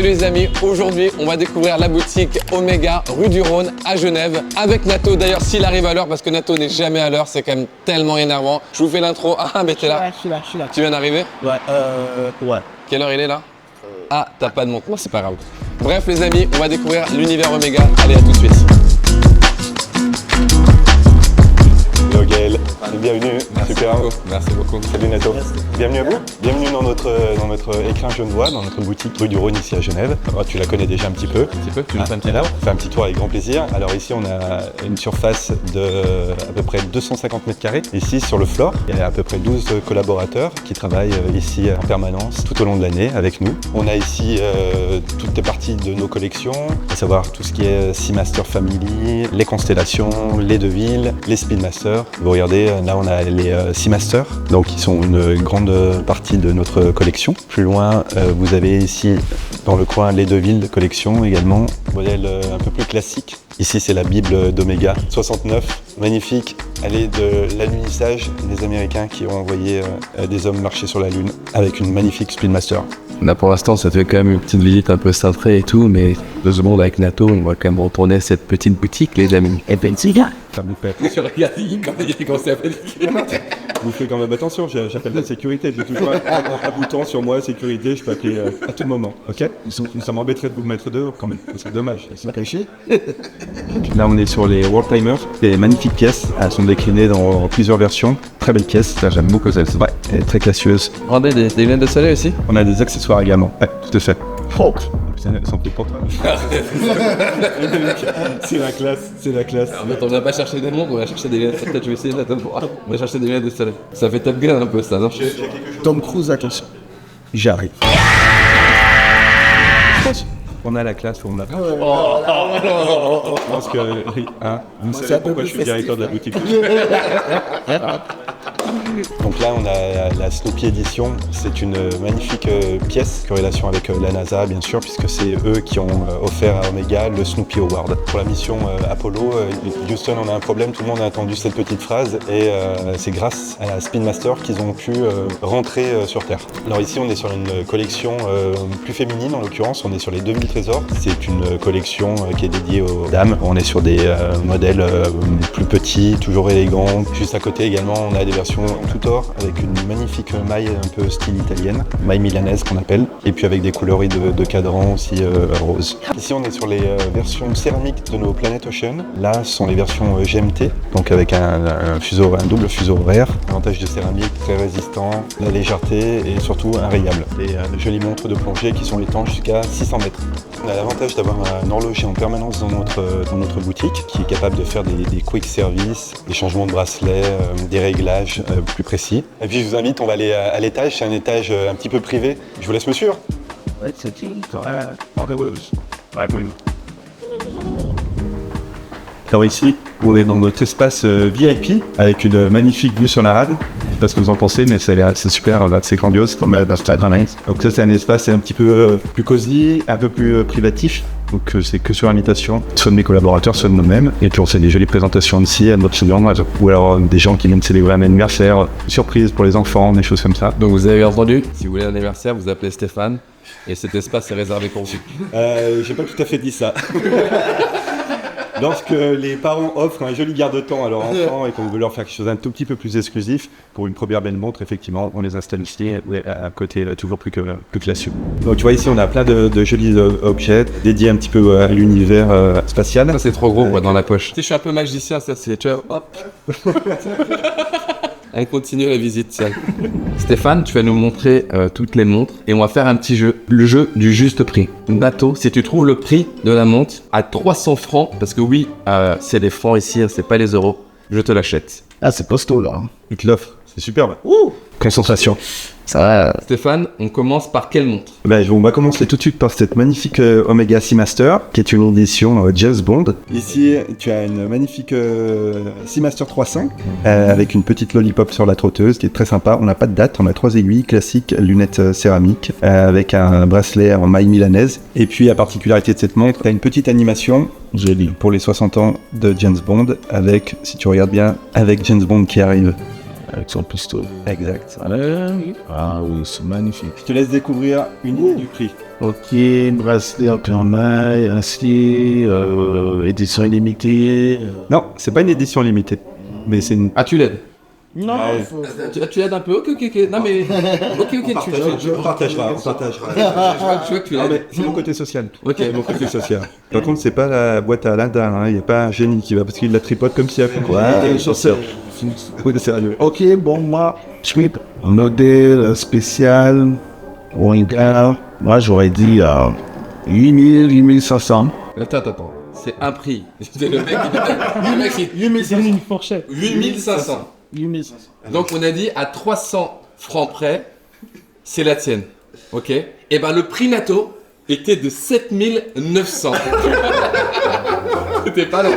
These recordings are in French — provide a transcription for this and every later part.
Salut les amis, aujourd'hui on va découvrir la boutique Omega rue du Rhône à Genève avec Nato. D'ailleurs s'il arrive à l'heure, parce que Nato n'est jamais à l'heure, c'est quand même tellement énervant. Je vous fais l'intro. Ah mais t'es là. Je suis là. Tu viens d'arriver? Ouais. Quelle heure il est là? Ah t'as pas de montre, non c'est pas grave. Bref les amis, on va découvrir l'univers Omega. Allez, à tout de suite. Hello Gaël, bienvenue. Super. Merci beaucoup. Salut Nato. Bienvenue à vous. Bienvenue dans notre écrin genevois, dans notre boutique rue du Rhône ici à Genève. Oh, tu la connais déjà un petit peu. Tu nous fais un petit tour? Fais un petit tour avec grand plaisir. Alors ici on a une surface de à peu près 250 mètres carrés. Ici sur le floor, il y a à peu près 12 collaborateurs qui travaillent ici en permanence tout au long de l'année avec nous. On a ici toutes les parties de nos collections, à savoir tout ce qui est Seamaster Family, les constellations, les Deville, les Speedmaster. Vous regardez, là on a les Seamaster, donc qui sont une grande partie de notre collection. Plus loin, vous avez ici dans le coin les Deville collection également, modèle un peu plus classique. Ici c'est la Bible d'Omega 69, magnifique. Elle est de l'alunissage des Américains qui ont envoyé des hommes marcher sur la Lune avec une magnifique Speedmaster. Là pour l'instant ça fait quand même une petite visite un peu cintrée et tout, mais 2 secondes avec Nato, on va quand même retourner à cette petite boutique les amis. Et ben c'est gars. Ça vous fait. Vous faites quand même attention, j'appelle la sécurité, j'ai toujours un bouton sur moi, sécurité, je peux appeler à tout moment, ok? Ça m'embêterait de vous mettre dehors quand même, c'est dommage. C'est pas caché. Là on est sur les World Timers, des magnifiques pièces, elles sont déclinées dans plusieurs versions, très belles pièces. Ça, j'aime beaucoup celle-ci. Ouais, elle est très classieuse. Rendez des lunettes de soleil aussi? On a des accessoires également, ouais, tout à fait. Oh, sans plus pour toi. C'est la classe. En fait on va pas chercher des montres, on va chercher des lunettes. Peut-être je vais essayer d'attendre. On va chercher des lunettes de soleil. Ça fait Top Gun un peu ça, non? Tom Cruise, attention. J'arrive. On a la classe, on a. Je pense que. Hein, vous savez pourquoi je suis directeur de la boutique. Donc là, on a la Snoopy Edition. C'est une magnifique pièce, corrélation avec la NASA, bien sûr, puisque c'est eux qui ont offert à Omega le Snoopy Award. Pour la mission Apollo, Houston, on a un problème, tout le monde a entendu cette petite phrase, et c'est grâce à la Speedmaster qu'ils ont pu rentrer sur Terre. Alors ici, on est sur une collection plus féminine, en l'occurrence, on est sur les 2000 trésors. C'est une collection qui est dédiée aux dames. On est sur des modèles plus petits, toujours élégants. Juste à côté également, on a des versions Tutor avec une magnifique maille un peu style italienne, maille milanaise qu'on appelle, et puis avec des coloris de cadran aussi rose. Ici on est sur les versions céramiques de nos Planet Ocean. Là ce sont les versions GMT, donc avec un double fuseau horaire, avantage de céramique, très résistant, la légèreté et surtout invariable. Des jolies montres de plongée qui sont étanches jusqu'à 600 mètres. On a l'avantage d'avoir un horloger en permanence dans notre boutique qui est capable de faire des quick service, des changements de bracelet, des réglages plus précis. Et puis je vous invite, on va aller à l'étage, c'est un étage un petit peu privé. Je vous laisse me suivre. Alors ici, on est dans notre espace VIP avec une magnifique vue sur la rade. Je sais pas ce que vous en pensez, mais c'est super, là, c'est grandiose. Donc ça c'est un espace un petit peu plus cosy, un peu plus privatif. Donc c'est que sur invitation, soit de mes collaborateurs, soit de nous-mêmes. Et puis on fait des jolies présentations ici à notre children, ou alors des gens qui viennent célébrer un anniversaire, surprise pour les enfants, des choses comme ça. Donc vous avez entendu, si vous voulez un anniversaire, vous appelez Stéphane. Et cet espace est réservé pour vous. J'ai pas tout à fait dit ça. Lorsque les parents offrent un joli garde-temps à leurs enfants et qu'on veut leur faire quelque chose d'un tout petit peu plus exclusif, pour une première belle montre, effectivement, on les installe ici, à côté, toujours plus classieux. Donc tu vois ici, on a plein de jolis objets dédiés un petit peu à l'univers spatial. Ça c'est trop gros quoi, dans la poche. Tu sais, je suis un peu magicien, ça c'est... Tu vois, hop. On continue la visite, tiens. Stéphane, tu vas nous montrer toutes les montres et on va faire un petit jeu. Le jeu du juste prix. Nato, si tu trouves le prix de la montre à 300 francs, parce que oui, c'est les francs ici, c'est pas les euros, je te l'achète. Ah, c'est posto là. Il te l'offre, c'est superbe. Concentration. Ça va. Stéphane, on commence par quelle montre? On va commencer tout de suite par cette magnifique Omega Seamaster, qui est une édition James Bond. Ici, tu as une magnifique Seamaster 300, avec une petite lollipop sur la trotteuse, qui est très sympa. On n'a pas de date, on a 3 aiguilles classiques, lunettes céramiques, avec un bracelet en maille milanaise. Et puis, la particularité de cette montre, tu as une petite animation, jolie, pour les 60 ans de James Bond, avec, si tu regardes bien, avec James Bond qui arrive. Avec son pistolet. Exact. Ah oui, c'est magnifique. Je te laisse découvrir une idée du prix. Ok, bracelet en permaille, acier, édition illimitée. Non, c'est pas une édition limitée. Mais c'est une. Ah, tu l'aides. Non, Tu l'aides un peu. Ok. Non, mais. Ok, On partagera. Je vois que tu Non, l'aides. mais c'est mon côté social. Ok. C'est mon côté social. Par contre, c'est pas la boîte à Aladdin, hein. Il n'y a pas un génie qui va parce qu'il la tripote comme si elle avait Ouais, je sais. Oui, sérieux. Ok, bon, moi, suite, modèle spécial, Omega, moi j'aurais dit 8000, 8500. Attends. C'est un prix. C'est le mec qui. 8500, une fourchette. 8500. 8500. Donc on a dit à 300 francs près, c'est la tienne. Ok. Et ben le prix Nato était de 7900. C'était pas loin.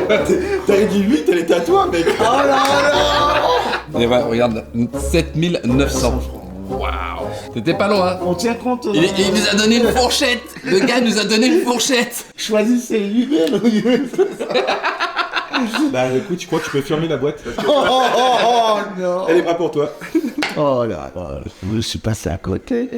T'avais dit 8, elle était à toi, mec. Et voilà, regarde, 7900 francs. Waouh. C'était pas loin. Hein. On tient compte. Il nous a donné une fourchette. Le gars nous a donné une fourchette. Choisissez 8000 ou 8500. Bah écoute, je crois que tu peux fermer la boîte. Oh non. Elle est pas pour toi. Oh là là, je suis passé à côté.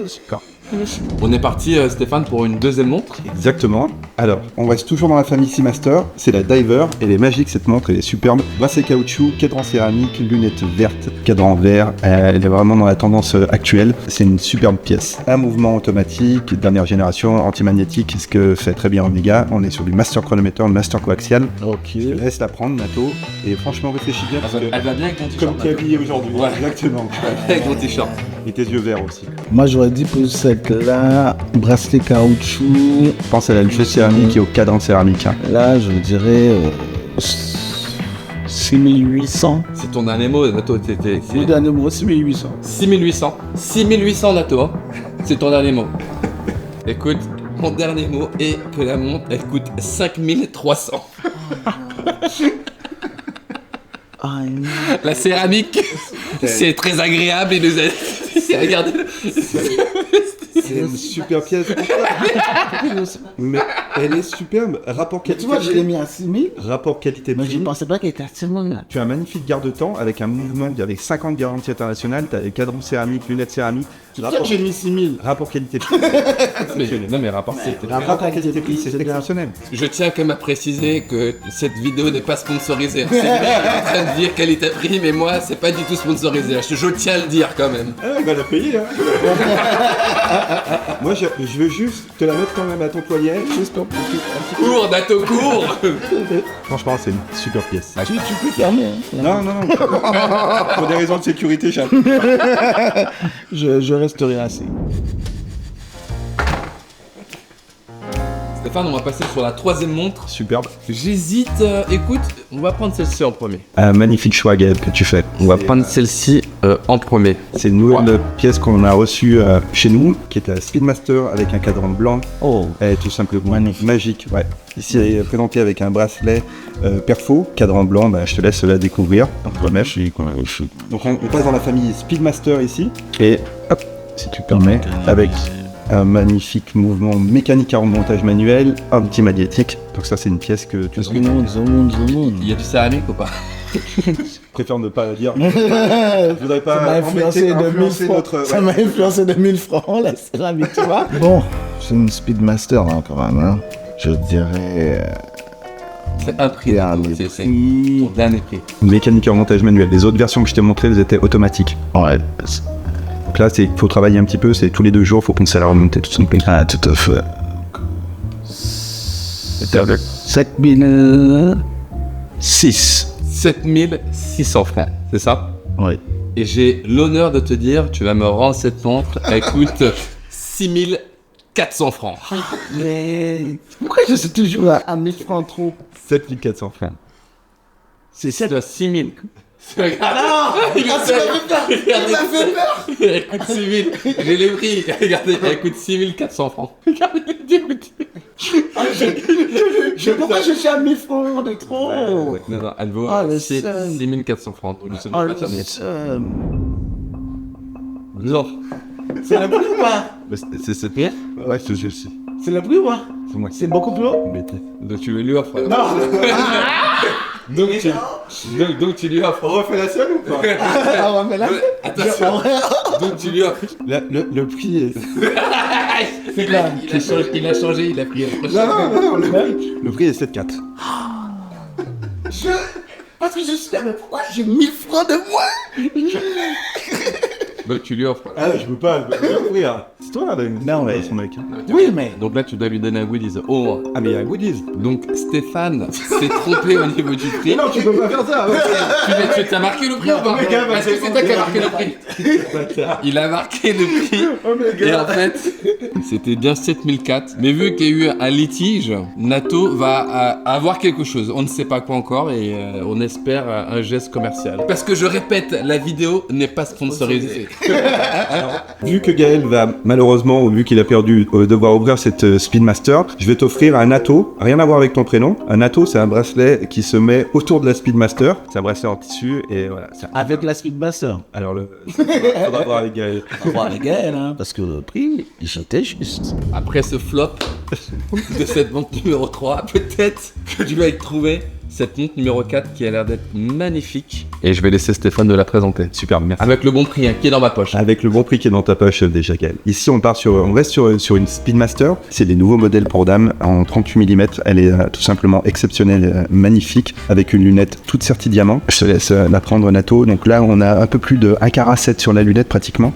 On est parti, Stéphane, pour une deuxième montre. Exactement. Alors, on reste toujours dans la famille Seamaster. C'est la Diver. Elle est magique cette montre, elle est superbe. Bracelet caoutchouc, cadran céramique, lunettes vertes, cadran vert. Elle est vraiment dans la tendance actuelle. C'est une superbe pièce. Un mouvement automatique, dernière génération, anti-magnétique, ce que fait très bien Omega. On est sur du master chronomètre, master coaxial. Ok. Laisse la prendre, Nato. Et franchement, réfléchis bien parce que Elle va bien avec ton comme t-shirt. tu es habillé aujourd'hui. Ouais. Exactement. Avec ton t-shirt. Et tes yeux verts aussi. Moi j'aurais dit pour celle-là, bracelet caoutchouc. Pense à la lunette céramique et au cadran céramique. Hein. Là je dirais 6800. C'est ton dernier mot, Nato. Le dernier mot, 6800. 6800. 6800, Nato. Hein. C'est ton dernier mot. Écoute, mon dernier mot est que la montre, elle coûte 5300. Ah, non. La céramique, c'est très agréable et nous a... Regardez. C'est une super pièce. Mais elle est superbe. Rapport Tu vois, je l'ai mis à 6000. Rapport qualité-prix. Mais je ne pensais pas qu'elle était à ce moment-là. Tu as un magnifique garde-temps avec un mouvement avec 50 garanties internationales. Tu as des cadrans céramiques, lunettes céramiques. J'ai mis 6000. Rapport qualité-prix. Non mais rapport, c'est... Rapport qualité-prix, c'est exceptionnel. Je tiens quand même à préciser que cette vidéo n'est pas sponsorisée. C'est lui qui est en train de dire qualité-prix, mais moi, c'est pas du tout sponsorisé. Je tiens à le dire quand même. Elle va la payer. Hein. Moi, je veux juste te la mettre quand même à ton poignet. Juste pour un petit peu. Cours, Nato, cours. Franchement, c'est une super pièce. Tu peux fermer. Hein. Non. Pour des raisons de sécurité, Je resterai assis. Stéphane, on va passer sur la troisième montre. Superbe. J'hésite. Écoute, on va prendre celle-ci en premier. Un magnifique choix, Gaël, que tu fais. On va prendre celle-ci en premier. C'est une nouvelle pièce qu'on a reçue chez nous, qui est la Speedmaster avec un cadran blanc. Oh. Elle est tout simplement Magnifique. magique. Ouais. Ici, elle est présentée avec un bracelet perfo, cadran blanc. Bah, je te laisse la découvrir. Donc on passe dans la famille Speedmaster ici. Et hop, si tu permets, avec un magnifique mouvement mécanique à remontage manuel, anti-magnétique. Donc ça, c'est une pièce que tu Zoom. Il y a du céramique ou pas? préfères ne pas dire. Je voudrais pas Ça m'a influencé de 1000 francs. notre... Ça m'a influencé de 1000 francs, la céramique, tu vois. Bon, c'est une Speedmaster, hein, quand même. Hein. Je dirais... C'est un prix. Dernier C'est prix. ton dernier prix. Mécanique à remontage manuel. Les autres versions que je t'ai montrées, elles étaient automatiques. Ouais. Donc là, il faut travailler un petit peu, c'est tous les 2 jours, il faut penser à la remonter tout simplement. Ah, tout à fait. 7006. 7600 francs, c'est ça? Oui. Et j'ai l'honneur de te dire, tu vas me rendre cette montre, elle coûte 6400 francs. Mais pourquoi je suis toujours à 1000 francs trop? 7400 francs. C'est 7. C'est 6000. Non, il m'a fait peur. Il m'a fait peur. Elle coûte 6000. J'ai les prix. Regardez, elle coûte 6400 francs. Regardez, Pourquoi je suis à 1000 francs de trop? non, elle vaut Ah, le 6400 francs. Nous sommes Oh, pas fermés. Non. C'est le prix ou pas? C'est cette pièce? Ouais, c'est celle-ci. C'est le prix ou pas? C'est moi. C'est beaucoup plus haut? Embêté. Donc tu veux lui offrir. Non. Donc tu lui offres. On refait la scène ou pas? Ah, mais là, Attention. Donc tu lui offres. Le prix est... Il a changé, il a pris. Non, le prix est 7,4. parce que je sais, mais pourquoi j'ai 1000 francs de moins? Donc tu lui offres. Ah, je peux pas ouvrir. C'est toi, là, Non, mais- son mec. Oui, mais. Donc là, tu dois lui donner un goodies. Oh. Ah, mais il y a un goodies. Donc Stéphane s'est trompé au niveau du prix. Non, tu peux pas faire ça. Tu t'as marqué le prix ou pas? Omega, bah, Est-ce que c'est toi qui as marqué le prix? Il a marqué le prix. Et en fait, c'était bien 7004. Mais vu qu'il y a eu un litige, Nato va avoir quelque chose. On ne sait pas quoi encore et on espère un geste commercial. Parce que je répète, la vidéo n'est pas sponsorisée. Alors, vu que Gaël va malheureusement, vu qu'il a perdu, devoir ouvrir cette Speedmaster, je vais t'offrir un Nato, rien à voir avec ton prénom. Un Nato, c'est un bracelet qui se met autour de la Speedmaster. C'est un bracelet en tissu et voilà. Avec la Speedmaster. Alors, faudra voir avec Gaël. On va voir les gars, hein, parce que le prix, j'étais juste. Après ce flop de cette montre numéro 3, peut-être que tu vas y trouver cette montre numéro 4 qui a l'air d'être magnifique. Et je vais laisser Stéphane de la présenter. Super, merci. Avec le bon prix qui est dans ma poche. Avec le bon prix qui est dans ta poche déjà, Gaël. Ici, on reste sur une Speedmaster. C'est des nouveaux modèles pour dames en 38 mm. Elle est tout simplement exceptionnelle, magnifique, avec une lunette toute sertie diamant. Je te laisse la prendre, Nato. Donc là, on a un peu plus de 1 carat 7 sur la lunette pratiquement.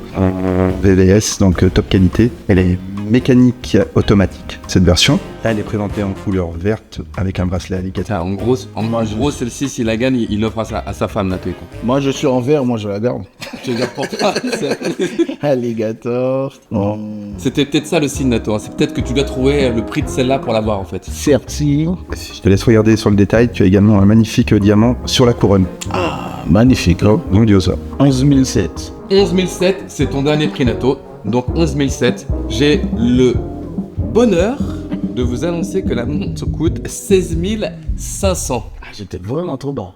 VVS, donc top qualité. Elle est mécanique automatique, cette version. Là, elle est présentée en couleur verte avec un bracelet alligator. En gros, celle-ci, s'il la gagne, il l'offre à sa femme, Nato. Moi, je suis en vert, moi, je la garde. Je te dire pour toi. Alligator. Oh. C'était peut-être ça le signe, Nato. C'est peut-être que tu dois trouver le prix de celle-là pour l'avoir, en fait. Certi. Je te laisse regarder sur le détail. Tu as également un magnifique diamant sur la couronne. Magnifique. Hein. Grandiose. 11 007. 11 007, c'est ton dernier prix, Nato. Donc 11 007, j'ai le bonheur de vous annoncer que la montre coûte 16 500. Ah, j'étais vraiment trop bas.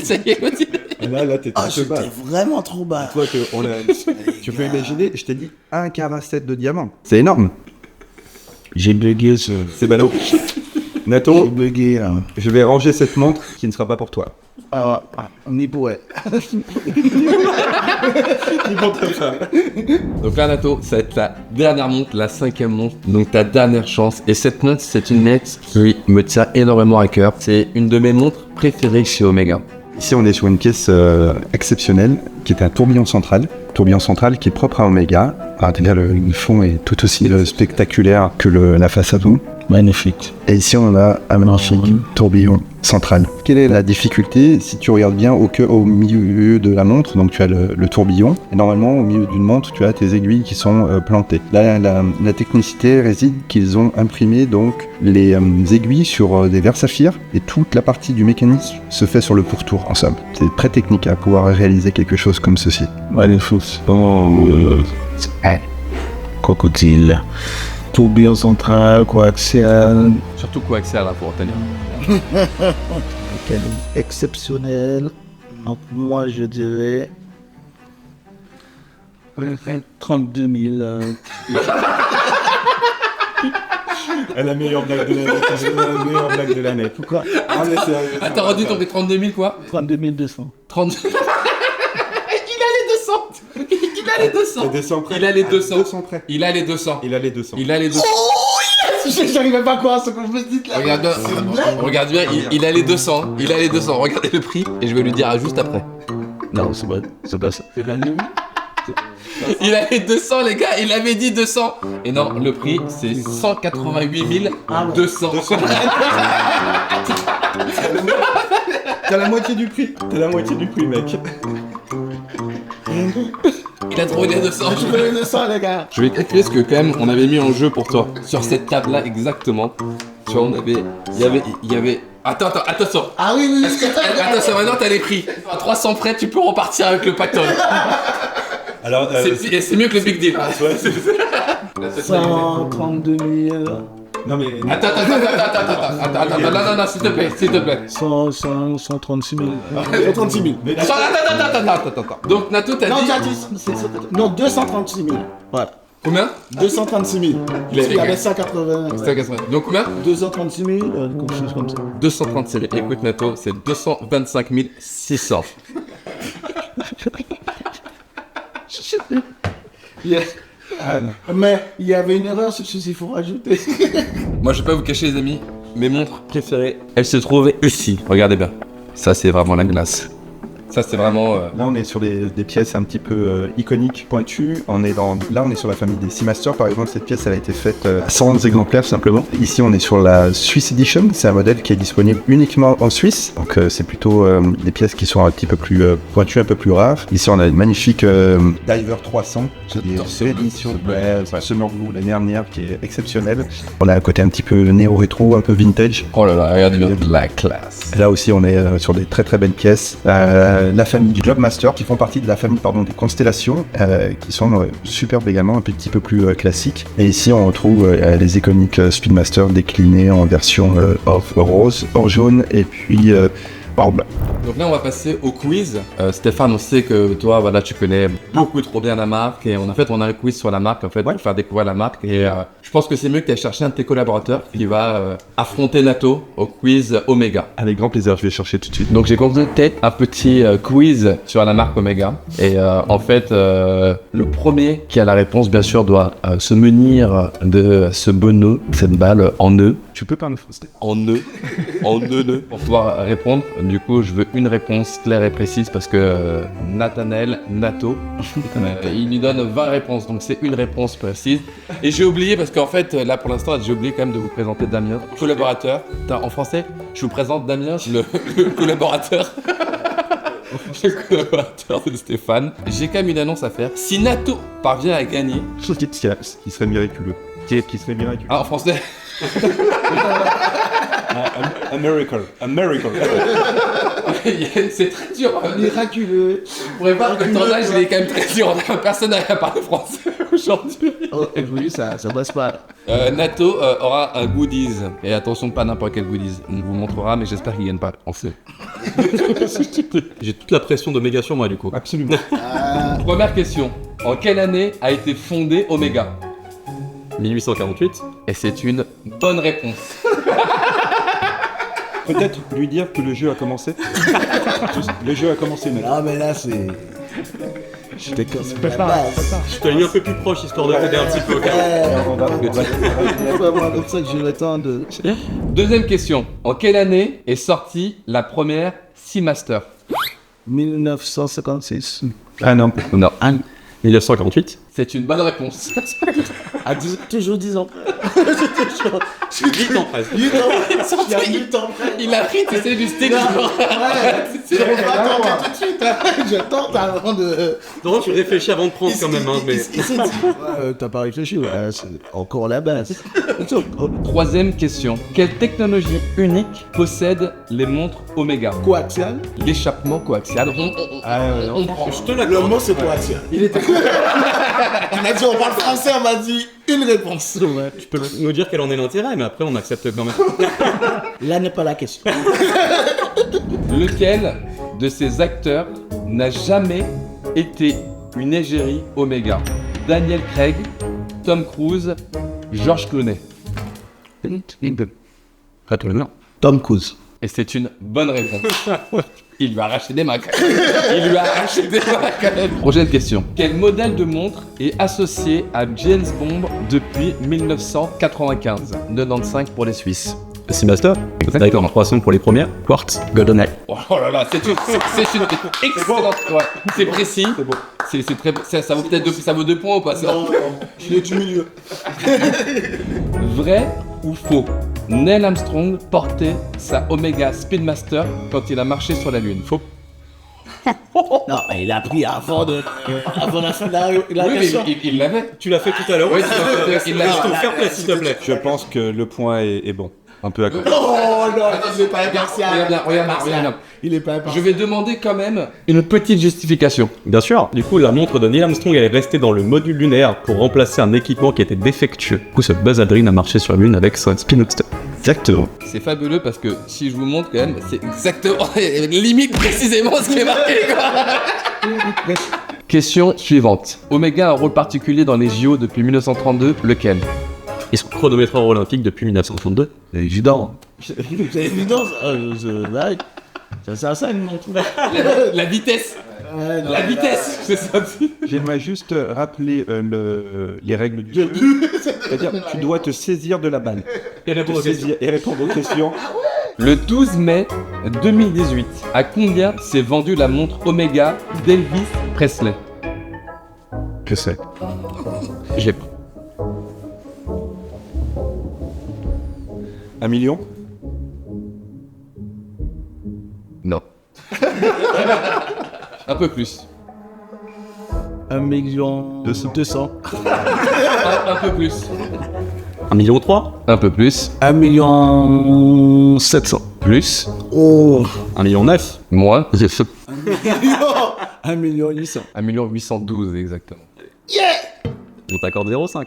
Ça y est, continue. Là, t'es Ah, j'étais vraiment trop bas. Toi, tu peux imaginer, je t'ai dit 1 carat 7 de diamant. C'est énorme. J'ai bugué ce. C'est ballot. J'ai Nato, bugué là. je vais ranger cette montre qui ne sera pas pour toi. Ah, on y pourrait. Donc là, Nato, ça va être la dernière montre, la 5e montre. Donc ta dernière chance. Et cette montre, c'est une montre qui me tient énormément à cœur. C'est une de mes montres préférées chez Omega. Ici, on est sur une pièce exceptionnelle qui est un tourbillon central. Tourbillon central qui est propre à Omega. Le fond est tout aussi spectaculaire que la face avant. Magnifique. Et ici, on a un magnifique tourbillon central. Quelle est la difficulté? Si tu regardes bien au milieu de la montre, donc tu as le tourbillon, et normalement, au milieu d'une montre, tu as tes aiguilles qui sont plantées. Là, la technicité réside qu'ils ont imprimé donc les aiguilles sur des verres saphir, et toute la partie du mécanisme se fait sur le pourtour, en somme. C'est très technique à pouvoir réaliser quelque chose comme ceci. Magnifique. Crocodile. Tourbillon central, coaxial. Surtout coaxial là, pour retenir. Exceptionnel. Donc, moi, je dirais. 32 000. La meilleure blague de l'année. La meilleure blague de l'année. Pourquoi? Attends, redis ton prix 32 000 quoi? 32 200. 32 Il a les 200. Il a les 200. Il a les 200. Il a les 200. Il a les 200. J'arrivais pas à croire ce que je me dis là. Regarde bien, il a les 200. Il a les 200. Regardez le prix et je vais lui dire juste après. Non, c'est pas ça. C'est la nuit. Il a les 200 les gars, il avait dit 200. Et non, le prix c'est 188 200. T'as la moitié du prix. Mec. Il a trouvé les 200. Je veux les 200, les gars. Je vais t'écrire ce que quand même on avait mis en jeu pour toi. Sur cette table là exactement. Tu vois, il y avait... Attends, attention. Ah oui. Attention, maintenant t'as les prix. À 300 près, tu peux repartir avec le pactole. Alors, c'est mieux que le Big Deal. 132 000. non mais... Attends, non, s'il te plaît. 136 000. 136 000. Attends. Donc Nato, t'as dit... Non, 236 000. Voilà. Combien 236 000. Il a- Il y avait 180. C'était à 80. Donc combien 236 000, quelque chose comme ça. 236 000. Écoute, Nato, c'est 225 600. Mais il y avait une erreur sur ceci, il faut rajouter. Moi, je vais pas vous cacher, les amis, mes montres préférées, elles se trouvent ici. Regardez bien. Ça, c'est vraiment la glace. Ça, c'est vraiment... Là, on est sur des pièces un petit peu iconiques, pointues. Là, on est sur la famille des Seamaster. Par exemple, cette pièce, elle a été faite à 100 exemplaires, simplement. Ici, on est sur la Swiss Edition. C'est un modèle qui est disponible uniquement en Suisse. Donc, c'est plutôt des pièces qui sont un petit peu plus pointues, un peu plus rares. Ici, on a une magnifique Diver 300. C'est l'édition de Summer Blue l'année dernière, qui est exceptionnelle. On a un côté un petit peu néo-rétro, un peu vintage. Oh là là, regardez bien. De la classe. Là aussi, on est sur des très très belles pièces. La famille du Globemaster, qui font partie de la famille des Constellations, qui sont superbes également, un petit peu plus classiques. Et ici, on retrouve les iconiques Speedmaster déclinés en version rose, or jaune et puis or blanc. Donc là, on va passer au quiz. Stéphane, on sait que toi, voilà, tu connais beaucoup trop bien la marque. Et on a un quiz sur la marque, en fait, pour faire découvrir la marque. Et je pense que c'est mieux que tu ailles chercher un de tes collaborateurs qui va affronter Nato au quiz Omega. Avec grand plaisir, je vais chercher tout de suite. Donc j'ai consulté un petit quiz sur la marque Omega. Et en fait, le premier qui a la réponse, bien sûr, doit se munir de ce beau nœud, cette balle en nœud. Tu peux parler français? En nœud, pour pouvoir répondre. Du coup, je veux une réponse claire et précise parce que Nato, il lui donne 20 réponses, donc c'est une réponse précise. Et j'ai oublié, parce qu'en fait, là pour l'instant, j'ai oublié quand même de vous présenter Damien, collaborateur. En français, je vous présente Damien, le collaborateur. Le collaborateur de Stéphane. J'ai quand même une annonce à faire. Si Nato parvient à gagner... Chose qui serait miraculeux. Qui serait miraculeux. Ah, en français. A miracle. A miracle. C'est très dur. Miraculeux. Vous pourrez voir que ton âge, il est quand même très dur. Personne n'arrive à parler français aujourd'hui. Oh, oui, ça passe pas. Nato aura un goodies. Et attention, pas n'importe quel goodies. On vous montrera, mais j'espère qu'il gagne pas. On sait. J'ai toute la pression d'Omega sur moi du coup. Absolument. Première question. En quelle année a été fondé Omega? 1848. Et c'est une bonne réponse. Peut-être lui dire que le jeu a commencé. Le jeu a commencé, mec. Ah, mais là, c'est. J'étais comme ça. Je t'ai mis un peu plus proche histoire de t'aider un petit peu. C'est vraiment comme ça que j'ai le temps de. Deuxième question. En quelle année est sortie la première Seamaster? 1956. Ah non. Non. 1948. C'est une bonne réponse. Toujours 10 ans. 8 ans presque. 8 ans. Il y a 8 ans. Il a pris, tu sais, du stick. Ouais. Je vais pas tenter tout de suite. Je tente avant de. Non, tu réfléchis avant de prendre quand même. Hein, mais... T'as pas réfléchi, ouais. C'est encore la base. Troisième question. Quelle technologie unique possède les montres Omega? Coaxial. L'échappement coaxial. On prend. Je te Le l'accorde. mot c'est coaxial. Il était. On a dit on parle français, on m'a dit une réponse. Ouais. Tu peux nous dire quel en est l'intérêt, mais après on accepte quand même. Là n'est pas la question. Lequel de ces acteurs n'a jamais été une égérie Omega? Daniel Craig, Tom Cruise, George Clooney. Tom Cruise. Et c'est une bonne réponse. Il lui a arraché des mains quand même. Prochaine question. Quel modèle de montre est associé à James Bond depuis 1995? 95 pour les Suisses. Seamaster. D'accord, 300 pour les premières. Quartz, GoldenEye. Oh là là, c'est une excellente. Ouais, c'est précis. C'est très. Ça vaut peut-être ça vaut 2 points ou pas ça? Non, il est du milieu. Vrai ou faux? Neil Armstrong portait sa Omega Speedmaster quand il a marché sur la Lune. Faux. Non, mais il a pris avant la fin de la Oui, question. mais il l'avait. Tu l'as fait tout à l'heure. Oui, il l'a Je te le fair play s'il te plaît. Je pense que le point est bon. Un peu à côté. Oh non, il est pas impartial. Regarde. Il est pas Je impartial. vais demander quand même une petite justification. Bien sûr. Du coup, la montre de Neil Armstrong elle est restée dans le module lunaire pour remplacer un équipement qui était défectueux. Du coup, ce Buzz Aldrin a marché sur la Lune avec son Speedmaster. Exactement. C'est fabuleux parce que si je vous montre quand même, c'est exactement, limite précisément ce qui est marqué quoi. Question suivante. Oméga a un rôle particulier dans les JO depuis 1932, lequel? Ils sont chronométreurs olympiques depuis 1932. C'est évident. C'est évident, ça, une montre. La vitesse. La vitesse, c'est ça. J'aimerais juste rappeler les règles du jeu. C'est-à-dire, tu dois te saisir de la balle. Et répondre aux questions. Et répondre aux questions. Le 12 mai 2018, à combien s'est vendue la montre Omega d'Elvis Presley? Que c'est? J'ai 1 million? Non. Un peu plus. 1 million 200. Un peu plus. 1,3 million. Un peu plus. 1 million 700. Plus. Oh. 1,9 million. Moins. 1 million 800. 1 812 exactement. On t'accorde 0,5.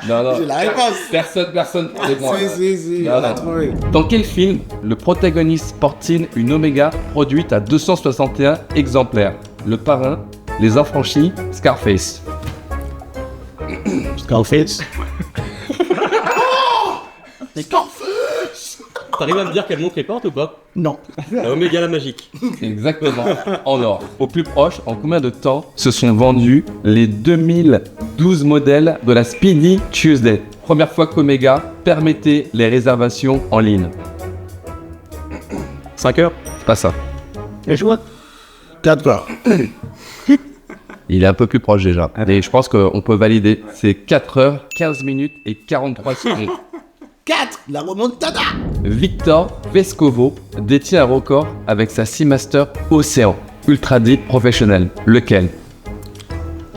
Non. J'ai la réponse. Personne. C'est moi. Si, Non, on a non. trouvé. Dans quel film le protagoniste porte-t-il une Omega produite à 261 exemplaires? Le Parrain, Les Affranchis, Scarface. Scarface. T'arrives à me dire quelle montre il porte ou pas? Non. La Omega la magique. Exactement, en or. Au plus proche, en combien de temps se sont vendus les 2012 modèles de la Speedy Tuesday? Première fois qu'Omega permettait les réservations en ligne. 5 heures. C'est pas ça. Et je vois 4 heures. Il est un peu plus proche déjà. Et je pense qu'on peut valider. C'est 4 heures, 15 minutes et 43 secondes. 4. La remontada. Victor Vescovo détient un record avec sa Seamaster Océan Ultra Deep professionnel. Lequel?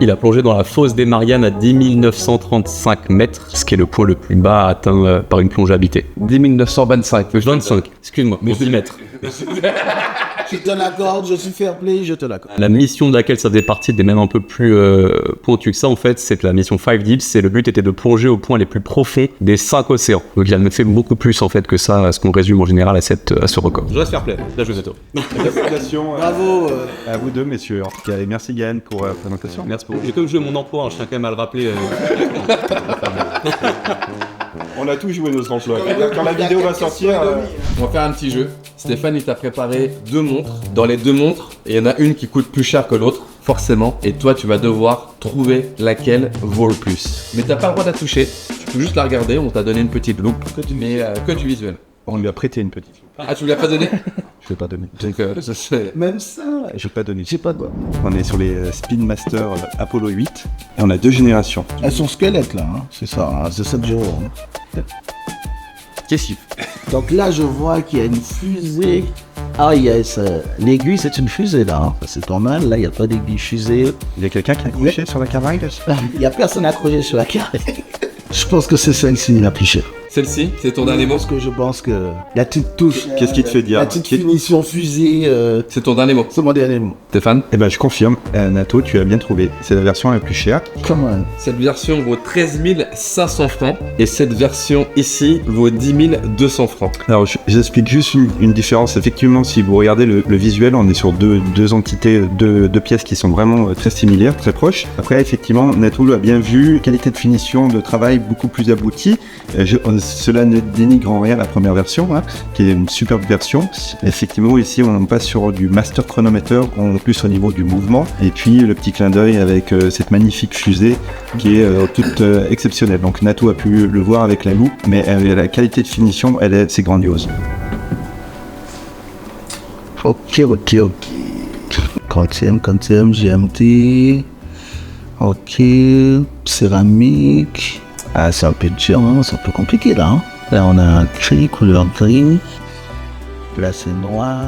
Il a plongé dans la fosse des Mariannes à 10 935 mètres, ce qui est le point le plus bas atteint par une plongée habitée. 10 925. 25, excuse-moi, mais 10 mètres. Je te l'accorde, je suis fair play, je te l'accorde. La mission de laquelle ça faisait partie des même un peu plus pointus que ça, en fait, c'est la mission 5 Deep. Le but était de plonger au point les plus profonds des 5 océans. Donc il en a fait beaucoup plus en fait que ça, à ce qu'on résume en général à ce record. Je laisse faire play. Là, je vous ai Félicitations Bravo. à vous deux, messieurs. En tout cas, et merci Yann pour la présentation. Merci beaucoup. J'ai comme joué mon emploi, hein, je tiens quand même à le rappeler. On a tous joué nos emplois. Quand la vidéo va sortir, On va faire un petit jeu. Stéphane, il t'a préparé 2 montres. Dans les 2 montres, il y en a une qui coûte plus cher que l'autre, forcément. Et toi, tu vas devoir trouver laquelle vaut le plus. Mais t'as pas le droit de la toucher. Tu peux juste la regarder. On t'a donné une petite loupe, mais que du visuel. on lui a prêté une petite. Ah, tu lui as pas donné? Je vais pas donner. Donc, ça c'est... Même ça, Je vais pas donner. j'ai pas de doigts. On est sur les Speedmaster Apollo 8 et on a 2 générations. Elles sont squelettes là, hein. C'est ça, hein. C'est 7 jours. Hein. Qu'est-ce qu'il Donc là, je vois qu'il y a une fusée. Ah, yes, l'aiguille, c'est une fusée là. Hein. C'est normal, là, il n'y a pas d'aiguille fusée. Il y a quelqu'un qui a accroché sur la caraïbe. Il n'y a personne accroché sur la carte. Je pense que c'est celle-ci la plus chère. Celle-ci, c'est ton dernier mot? Parce que je pense que la petite touche. Qu'est-ce qui te fait dire La petite finition fusée. C'est ton dernier mot. C'est mon dernier mot. Stéphane? Eh ben, je confirme. Nato, tu as bien trouvé. C'est la version la plus chère. Comment? Cette version vaut 13 500 francs et cette version ici vaut 10 200 francs. Alors, j'explique juste une différence. Effectivement, si vous regardez le visuel, on est sur deux entités, deux pièces qui sont vraiment très similaires, très proches. Après, effectivement, Nato l'a bien vu. Qualité de finition, de travail beaucoup plus aboutie. Cela ne dénigre en rien la première version, hein, qui est une superbe version. Effectivement, ici, on passe sur du master chronometer, en plus au niveau du mouvement. Et puis, le petit clin d'œil avec cette magnifique fusée qui est toute exceptionnelle. Donc, Nato a pu le voir avec la loupe, mais la qualité de finition, c'est grandiose. Ok. Quantième, GMT. Ok. Céramique. Ah, c'est un peu dur, hein. C'est un peu compliqué là. Hein. Là, on a un gris, couleur gris. Là, c'est noir.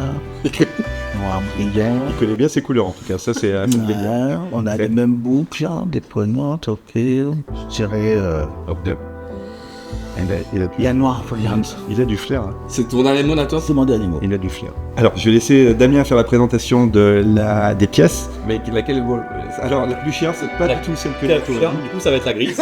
Noir brillant. On connaît bien ces couleurs, en tout cas. Ça, c'est Ouais, on a les mêmes boucles, hein, des poignantes, ok. Je dirais. Il y a noir brillant. il a du flair. Hein. C'est ton dernier mot, Nathan? C'est mon dernier mot. Il a du flair. Alors, je vais laisser Damien faire la présentation des pièces. Mais laquelle vaut? Alors, la plus chère, c'est pas du tout celle que Du coup, ça va être la grise.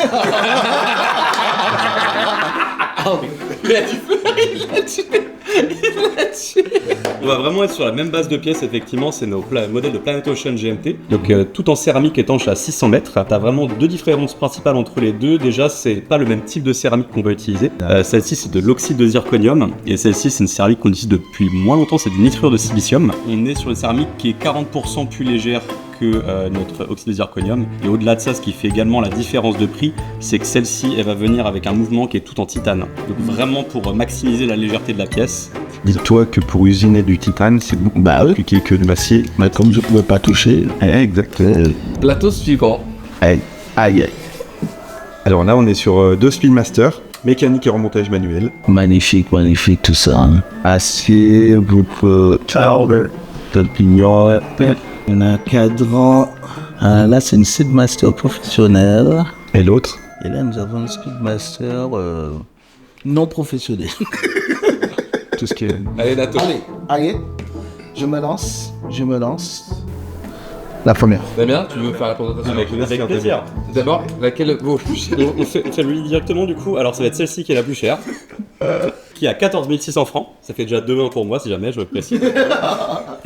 On va vraiment être sur la même base de pièces, effectivement, c'est nos modèles de Planet Ocean GMT. Donc tout en céramique étanche à 600 mètres. Tu as vraiment deux différences principales entre les deux. Déjà, c'est pas le même type de céramique qu'on va utiliser. Celle-ci, c'est de l'oxyde de zirconium. Et celle-ci, c'est une céramique qu'on utilise depuis moins longtemps, c'est du nitrure de silicium. On est sur une céramique qui est 40% plus légère que notre oxyde de zirconium. Et au-delà de ça, ce qui fait également la différence de prix, c'est que celle-ci, elle va venir avec un mouvement qui est tout en titane. Donc vraiment pour maximiser la légèreté de la pièce. Dis-toi que pour usiner du titane, c'est beaucoup plus compliqué que de l'acier. Mais comme je pouvais pas toucher, Exactement. Plateau suivant. aïe, aïe, aïe. Alors là, on est sur deux Speedmaster, mécanique et remontage manuel. Magnifique, magnifique tout ça. Hein. Acier, boucle, pignon, on a un cadran. Ah, là, c'est une Speedmaster professionnelle. Et l'autre? Et là, nous avons une Speedmaster non professionnelle. Tout ce qui est... Allez, Nato. Allez, je me lance. La première. Damien, tu veux faire la présentation? Avec plaisir. D'abord, laquelle vaut le plus cher? On fait le directement du coup. Alors ça va être celle-ci qui est la plus chère. Qui est à 14 600 francs. Ça fait déjà 2-1 pour moi si jamais je précise.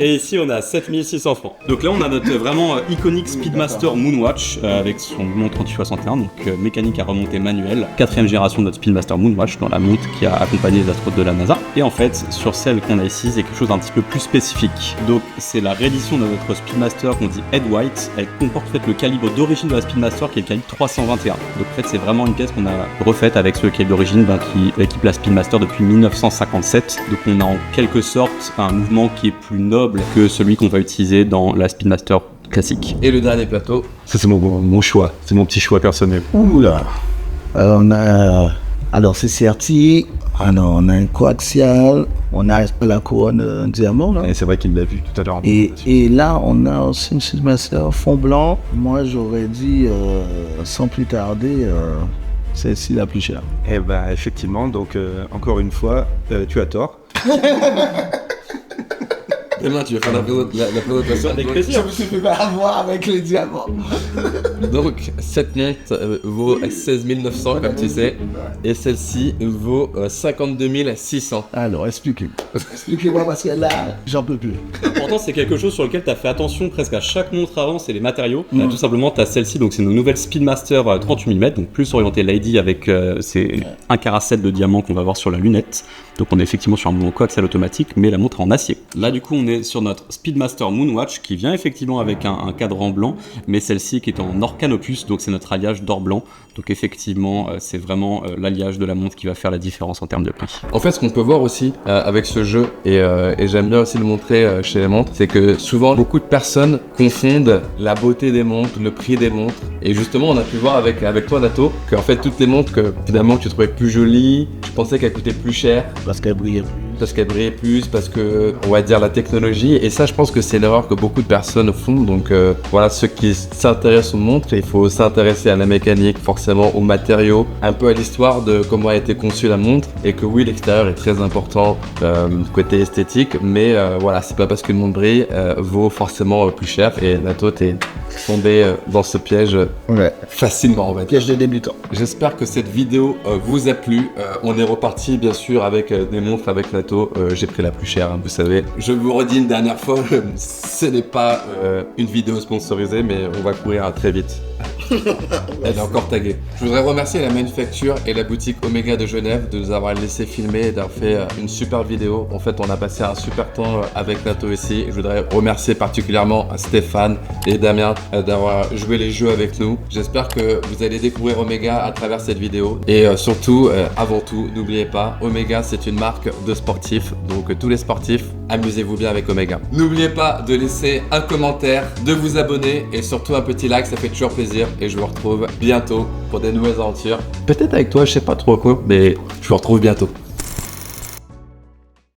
Et ici on a 7 600 francs. Donc là on a notre vraiment iconique Speedmaster Moonwatch avec son mouvement 3861, donc mécanique à remontée manuelle. 4ème génération de notre Speedmaster Moonwatch dans la montre qui a accompagné les astronautes de la NASA. Et en fait sur celle qu'on a ici c'est quelque chose d'un petit peu plus spécifique. Donc c'est la réédition de notre Speedmaster qu'on dit Head White. Elle comporte en fait le calibre d'origine de la Speedmaster qui est le calibre 321. Donc en fait c'est vraiment une pièce qu'on a refaite avec ce calibre d'origine qui équipe la Speedmaster depuis 1957. Donc on a en quelque sorte un mouvement qui est plus noble que celui qu'on va utiliser dans la Speedmaster classique. Et le dernier plateau. Ça, c'est mon choix. C'est mon petit choix personnel. Oula. Alors, on a... Alors, c'est certi. Alors, on a un coaxial. On a la couronne diamant, là. Et c'est vrai qu'il l'a vu tout à l'heure. Et là, on a aussi une Speedmaster fond blanc. Moi, j'aurais dit, sans plus tarder, celle-ci la plus chère. Eh ben, effectivement, donc, encore une fois, tu as tort. Demain, tu veux faire la présentation? Avec plaisir. Je me suis fait avoir avec les diamants. Donc, cette montre vaut 16 900, comme tu sais, et celle-ci vaut 52 600. Alors, expliquez-moi. Expliquez-moi parce que là, j'en peux plus. L'important, c'est quelque chose sur lequel tu as fait attention presque à chaque montre avant, c'est les matériaux. Tout simplement, tu as celle-ci, donc c'est nos nouvelles Speedmaster 38 mm, donc plus orienté Lady avec ces 1,7 carat de diamant qu'on va voir sur la lunette. Donc on est effectivement sur un mouvement coaxial automatique, mais la montre est en acier. Là, du coup, on est sur notre Speedmaster Moonwatch qui vient effectivement avec un cadran blanc, mais celle-ci qui est en or canopus, donc c'est notre alliage d'or blanc. Donc effectivement, c'est vraiment l'alliage de la montre qui va faire la différence en termes de prix. En fait, ce qu'on peut voir aussi avec ce jeu, et j'aime bien aussi le montrer chez les montres, c'est que souvent, beaucoup de personnes confondent la beauté des montres, le prix des montres. Et justement, on a pu voir avec toi, Nato, qu'en fait, toutes les montres que finalement tu trouvais plus jolies, tu pensais qu'elles coûtaient plus cher. Parce qu'elle brillait plus. Parce qu'elle brillait plus, parce que, on va dire, la technologie. Et ça, je pense que c'est l'erreur que beaucoup de personnes font. Donc voilà, ceux qui s'intéressent aux montres, il faut s'intéresser à la mécanique, forcément aux matériaux, un peu à l'histoire de comment a été conçue la montre. Et que oui, l'extérieur est très important côté esthétique. Mais voilà, c'est pas parce qu'une montre brille vaut forcément plus cher. Et Nato, t'es tombé dans ce piège facilement, on va dire. Piège de débutant. J'espère que cette vidéo vous a plu. On est reparti bien sûr avec des montres avec Nato. J'ai pris la plus chère, hein, vous savez. Je vous redis une dernière fois, ce n'est pas une vidéo sponsorisée, mais on va courir très vite. Elle est encore taguée. Je voudrais remercier la manufacture et la boutique Omega de Genève de nous avoir laissé filmer et d'avoir fait une super vidéo. En fait, on a passé un super temps avec Nato ici. Je voudrais remercier particulièrement Stéphane et Damien d'avoir joué les jeux avec nous. J'espère que vous allez découvrir Omega à travers cette vidéo. Et surtout, avant tout, n'oubliez pas, Omega, c'est une marque de sportifs. Donc tous les sportifs, amusez-vous bien avec Omega. N'oubliez pas de laisser un commentaire, de vous abonner et surtout un petit like, ça fait toujours plaisir. Et je vous retrouve bientôt pour des nouvelles aventures. Peut-être avec toi, je sais pas trop quoi, mais je vous retrouve bientôt.